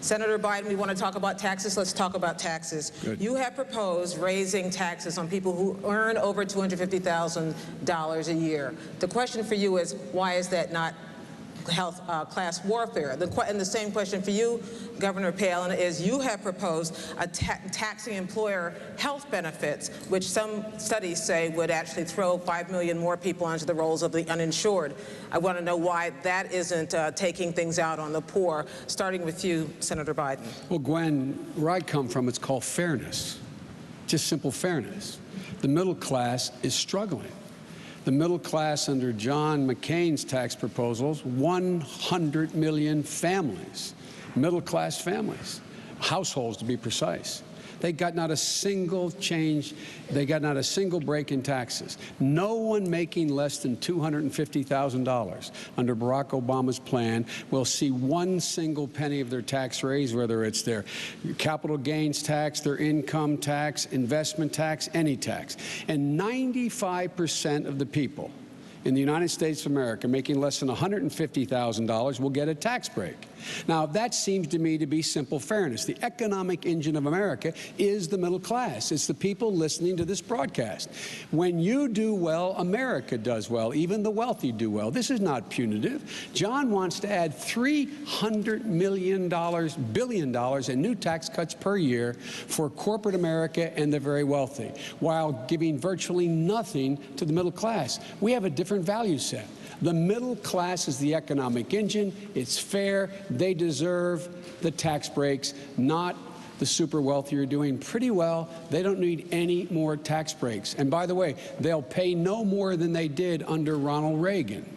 Senator Biden, we want to talk about taxes. Let's talk about taxes. Good. You have proposed raising taxes on people who earn over $250,000 a year. The question for you is, why is that not class warfare? And the same question for you, Governor Palin, is you have proposed taxing employer health benefits, which some studies say would actually throw 5 million more people onto the rolls of the uninsured. I want to know why that isn't taking things out on the poor, starting with you, Senator Biden. Well, Gwen, where I come from, it's called fairness, just simple fairness. The middle class is struggling. The middle class under John McCain's tax proposals, 100 million families, middle class families, households to be precise. They got not a single change. They got not a single break in taxes. No one making less than $250,000 under Barack Obama's plan will see one single penny of their tax raise, whether it's their capital gains tax, their income tax, investment tax, any tax. And 95% of the people in the United States of America making less than $150,000 will get a tax break. Now, that seems to me to be simple fairness. The economic engine of America is the middle class. It's the people listening to this broadcast. When you do well, America does well. Even the wealthy do well. This is not punitive. John wants to add $300 billion in new tax cuts per year for corporate America and the very wealthy, while giving virtually nothing to the middle class. We have a different value set. The middle class is the economic engine. It's fair. They deserve the tax breaks, not the super wealthy are doing pretty well. They don't need any more tax breaks. And by the way, they'll pay no more than they did under Ronald Reagan.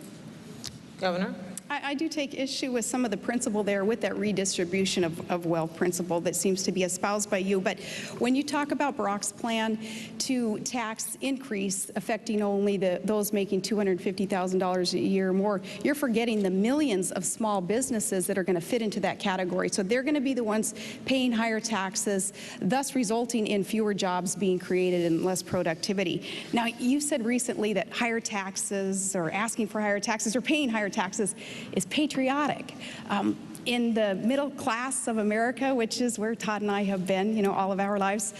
Governor? I do take issue with some of the principle there with that redistribution of wealth principle that seems to be espoused by you. But when you talk about Barack's plan to tax increase affecting only those making $250,000 a year or more, you're forgetting the millions of small businesses that are going to fit into that category. So they're going to be the ones paying higher taxes, thus resulting in fewer jobs being created and less productivity. Now, you said recently that higher taxes or asking for higher taxes or paying higher taxes is patriotic. In the middle class of America, which is where Todd and I have been, all of our lives,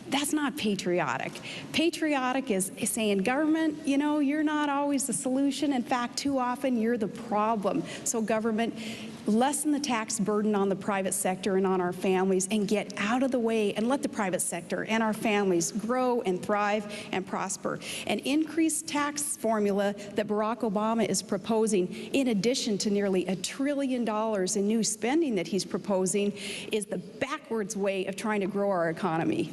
that's not patriotic. Patriotic is saying, government, you're not always the solution. In fact, too often you're the problem. So government, lessen the tax burden on the private sector and on our families and get out of the way and let the private sector and our families grow and thrive and prosper. An increased tax formula that Barack Obama is proposing, in addition to nearly $1 trillion in new spending that he's proposing, is the backwards way of trying to grow our economy.